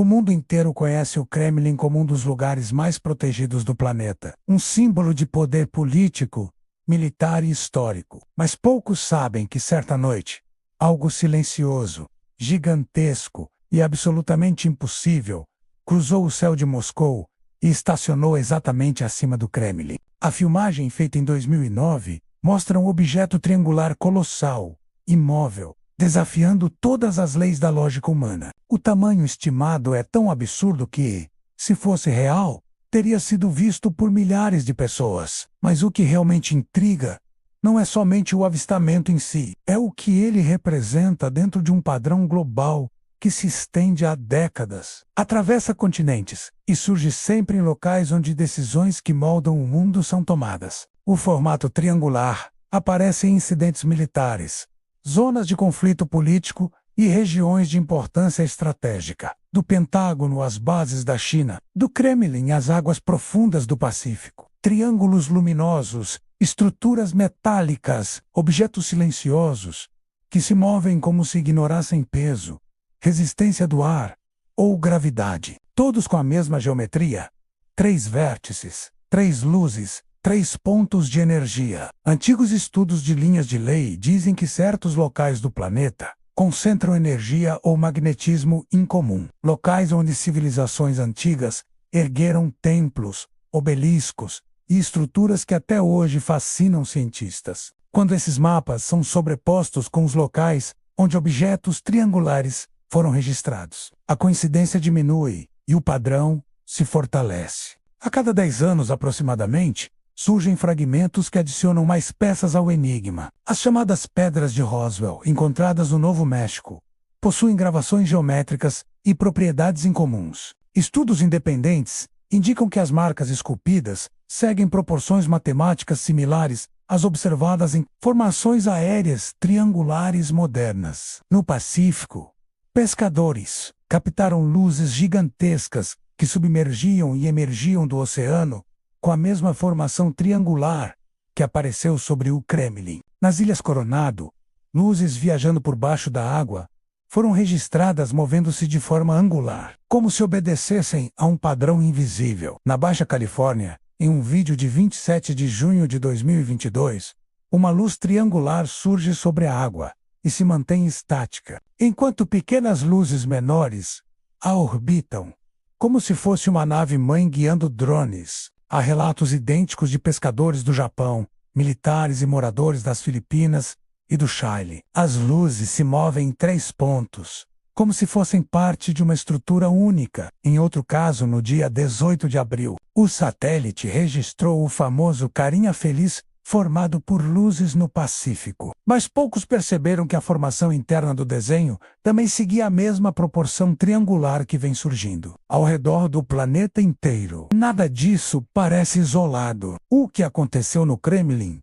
O mundo inteiro conhece o Kremlin como um dos lugares mais protegidos do planeta, um símbolo de poder político, militar e histórico. Mas poucos sabem que certa noite, algo silencioso, gigantesco e absolutamente impossível cruzou o céu de Moscou e estacionou exatamente acima do Kremlin. A filmagem, feita em 2009, mostra um objeto triangular colossal, imóvel, desafiando todas as leis da lógica humana. O tamanho estimado é tão absurdo que, se fosse real, teria sido visto por milhares de pessoas. Mas o que realmente intriga não é somente o avistamento em si, é o que ele representa dentro de um padrão global que se estende há décadas, atravessa continentes e surge sempre em locais onde decisões que moldam o mundo são tomadas. O formato triangular aparece em incidentes militares, zonas de conflito político e regiões de importância estratégica. Do Pentágono às bases da China, do Kremlin às águas profundas do Pacífico. Triângulos luminosos, estruturas metálicas, objetos silenciosos, que se movem como se ignorassem peso, resistência do ar ou gravidade. Todos com a mesma geometria. 3 vértices, 3 luzes, 3 pontos de energia. Antigos estudos de linhas de lei dizem que certos locais do planeta concentram energia ou magnetismo incomum. Locais onde civilizações antigas ergueram templos, obeliscos e estruturas que até hoje fascinam cientistas. Quando esses mapas são sobrepostos com os locais onde objetos triangulares foram registrados, a coincidência diminui e o padrão se fortalece. A cada 10 anos aproximadamente, surgem fragmentos que adicionam mais peças ao enigma. As chamadas Pedras de Roswell, encontradas no Novo México, possuem gravações geométricas e propriedades incomuns. Estudos independentes indicam que as marcas esculpidas seguem proporções matemáticas similares às observadas em formações aéreas triangulares modernas. No Pacífico, pescadores captaram luzes gigantescas que submergiam e emergiam do oceano com a mesma formação triangular que apareceu sobre o Kremlin. Nas Ilhas Coronado, luzes viajando por baixo da água foram registradas movendo-se de forma angular, como se obedecessem a um padrão invisível. Na Baixa Califórnia, em um vídeo de 27 de junho de 2022, uma luz triangular surge sobre a água e se mantém estática, enquanto pequenas luzes menores a orbitam, como se fosse uma nave-mãe guiando drones. Há relatos idênticos de pescadores do Japão, militares e moradores das Filipinas e do Chile. As luzes se movem em 3 pontos, como se fossem parte de uma estrutura única. Em outro caso, no dia 18 de abril, o satélite registrou o famoso Carinha Feliz formado por luzes no Pacífico. Mas poucos perceberam que a formação interna do desenho também seguia a mesma proporção triangular que vem surgindo ao redor do planeta inteiro. Nada disso parece isolado. O que aconteceu no Kremlin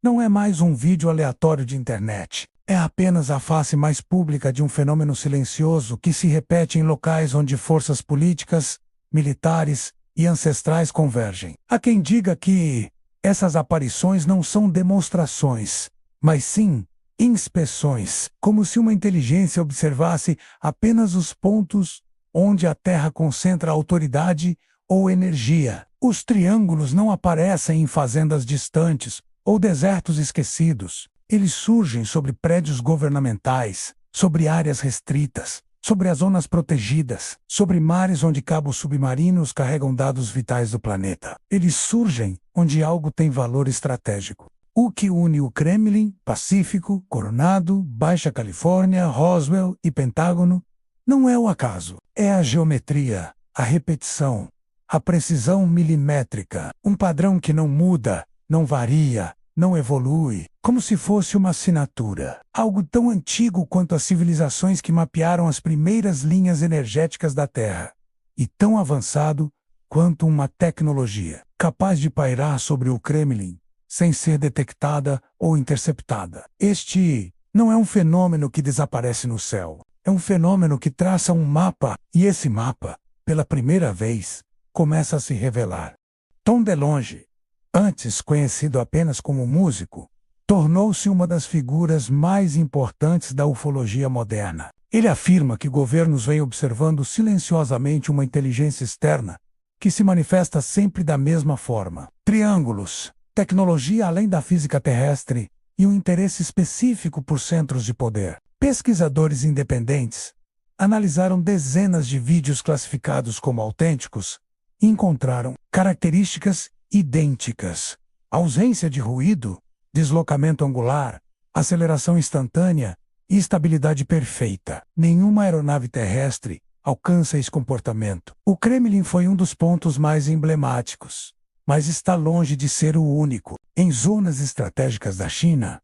não é mais um vídeo aleatório de internet. É apenas a face mais pública de um fenômeno silencioso que se repete em locais onde forças políticas, militares e ancestrais convergem. Há quem diga que essas aparições não são demonstrações, mas sim inspeções, como se uma inteligência observasse apenas os pontos onde a Terra concentra autoridade ou energia. Os triângulos não aparecem em fazendas distantes ou desertos esquecidos. Eles surgem sobre prédios governamentais, sobre áreas restritas, sobre as zonas protegidas, sobre mares onde cabos submarinos carregam dados vitais do planeta. Eles surgem onde algo tem valor estratégico. O que une o Kremlin, Pacífico, Coronado, Baixa Califórnia, Roswell e Pentágono não é o acaso. É a geometria, a repetição, a precisão milimétrica, um padrão que não muda, não varia, não evolui, como se fosse uma assinatura. Algo tão antigo quanto as civilizações que mapearam as primeiras linhas energéticas da Terra, e tão avançado quanto uma tecnologia capaz de pairar sobre o Kremlin sem ser detectada ou interceptada. Este não é um fenômeno que desaparece no céu. É um fenômeno que traça um mapa, e esse mapa, pela primeira vez, começa a se revelar. Tom DeLonge, antes conhecido apenas como músico, tornou-se uma das figuras mais importantes da ufologia moderna. Ele afirma que governos vêm observando silenciosamente uma inteligência externa que se manifesta sempre da mesma forma. Triângulos, tecnologia além da física terrestre e um interesse específico por centros de poder. Pesquisadores independentes analisaram dezenas de vídeos classificados como autênticos e encontraram características idênticas: ausência de ruído, deslocamento angular, aceleração instantânea e estabilidade perfeita. Nenhuma aeronave terrestre alcança esse comportamento. O Kremlin foi um dos pontos mais emblemáticos, mas está longe de ser o único. Em zonas estratégicas da China,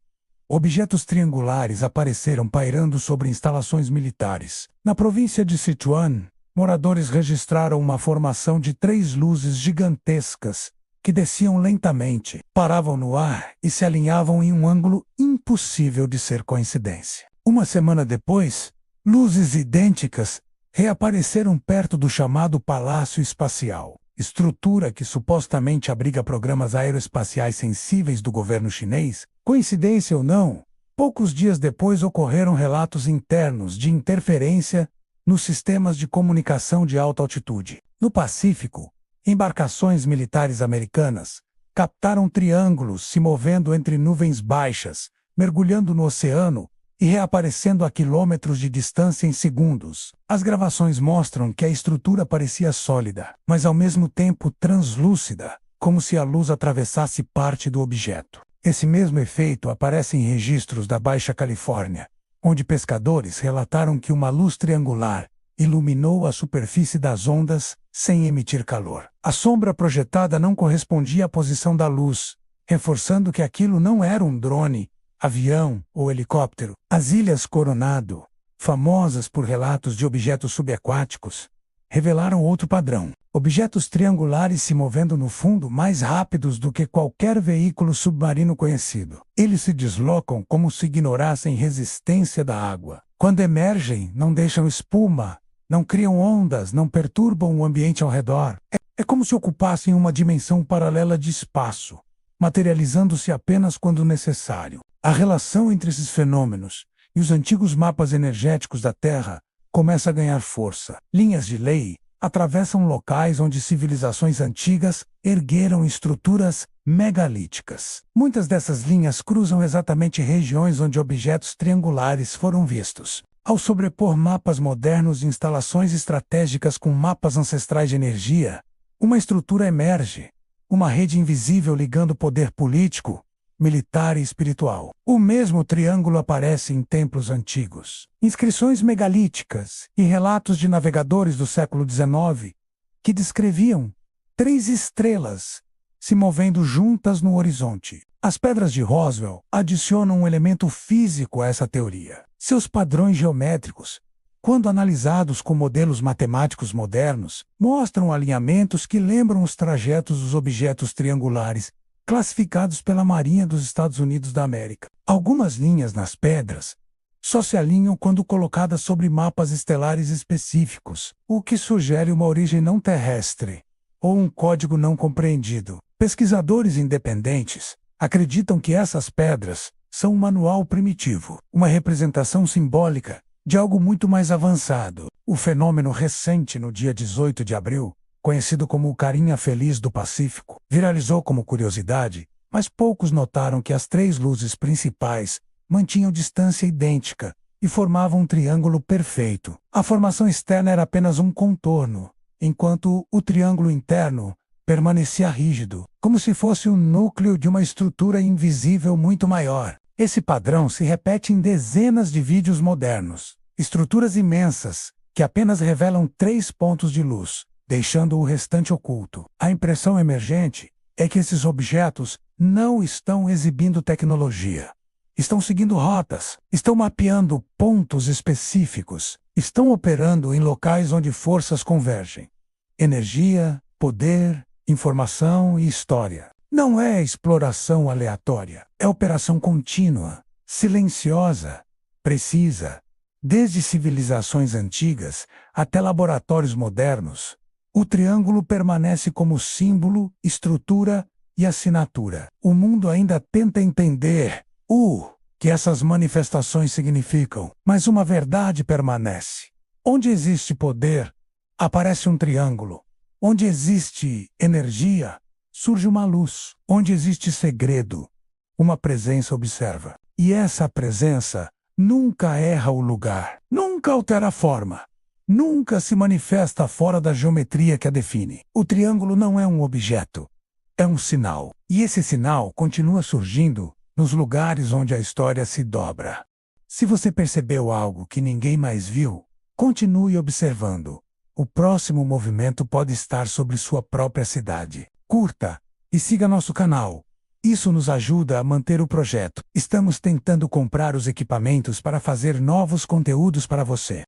objetos triangulares apareceram pairando sobre instalações militares. Na província de Sichuan, moradores registraram uma formação de 3 luzes gigantescas que desciam lentamente, paravam no ar e se alinhavam em um ângulo impossível de ser coincidência. Uma semana depois, luzes idênticas reapareceram perto do chamado Palácio Espacial, estrutura que supostamente abriga programas aeroespaciais sensíveis do governo chinês. Coincidência ou não, poucos dias depois ocorreram relatos internos de interferência nos sistemas de comunicação de alta altitude. No Pacífico, embarcações militares americanas captaram triângulos se movendo entre nuvens baixas, mergulhando no oceano e reaparecendo a quilômetros de distância em segundos. As gravações mostram que a estrutura parecia sólida, mas ao mesmo tempo translúcida, como se a luz atravessasse parte do objeto. Esse mesmo efeito aparece em registros da Baixa Califórnia, onde pescadores relataram que uma luz triangular iluminou a superfície das ondas sem emitir calor. A sombra projetada não correspondia à posição da luz, reforçando que aquilo não era um drone, avião ou helicóptero. As Ilhas Coronado, famosas por relatos de objetos subaquáticos, revelaram outro padrão: objetos triangulares se movendo no fundo mais rápidos do que qualquer veículo submarino conhecido. Eles se deslocam como se ignorassem resistência da água. Quando emergem, não deixam espuma, não criam ondas, não perturbam o ambiente ao redor. É como se ocupassem uma dimensão paralela de espaço, materializando-se apenas quando necessário. A relação entre esses fenômenos e os antigos mapas energéticos da Terra começa a ganhar força. Linhas de lei atravessam locais onde civilizações antigas ergueram estruturas megalíticas. Muitas dessas linhas cruzam exatamente regiões onde objetos triangulares foram vistos. Ao sobrepor mapas modernos de instalações estratégicas com mapas ancestrais de energia, uma estrutura emerge, uma rede invisível ligando poder político, militar e espiritual. O mesmo triângulo aparece em templos antigos, inscrições megalíticas e relatos de navegadores do século XIX que descreviam 3 estrelas se movendo juntas no horizonte. As pedras de Roswell adicionam um elemento físico a essa teoria. Seus padrões geométricos, quando analisados com modelos matemáticos modernos, mostram alinhamentos que lembram os trajetos dos objetos triangulares classificados pela Marinha dos Estados Unidos da América. Algumas linhas nas pedras só se alinham quando colocadas sobre mapas estelares específicos, o que sugere uma origem não terrestre ou um código não compreendido. Pesquisadores independentes acreditam que essas pedras são um manual primitivo, uma representação simbólica de algo muito mais avançado. O fenômeno recente no dia 18 de abril, conhecido como o Carinha Feliz do Pacífico, viralizou como curiosidade, mas poucos notaram que as 3 luzes principais mantinham distância idêntica e formavam um triângulo perfeito. A formação externa era apenas um contorno, enquanto o triângulo interno permanecia rígido, como se fosse o núcleo de uma estrutura invisível muito maior. Esse padrão se repete em dezenas de vídeos modernos. Estruturas imensas, que apenas revelam 3 pontos de luz, deixando o restante oculto. A impressão emergente é que esses objetos não estão exibindo tecnologia. Estão seguindo rotas, estão mapeando pontos específicos, estão operando em locais onde forças convergem. Energia, poder, informação e história. Não é exploração aleatória, é operação contínua, silenciosa, precisa. Desde civilizações antigas até laboratórios modernos, o triângulo permanece como símbolo, estrutura e assinatura. O mundo ainda tenta entender o que essas manifestações significam, mas uma verdade permanece. Onde existe poder, aparece um triângulo. Onde existe energia, surge uma luz. Onde existe segredo, uma presença observa. E essa presença nunca erra o lugar, nunca altera a forma, nunca se manifesta fora da geometria que a define. O triângulo não é um objeto, é um sinal. E esse sinal continua surgindo nos lugares onde a história se dobra. Se você percebeu algo que ninguém mais viu, continue observando. O próximo movimento pode estar sobre sua própria cidade. Curta e siga nosso canal. Isso nos ajuda a manter o projeto. Estamos tentando comprar os equipamentos para fazer novos conteúdos para você.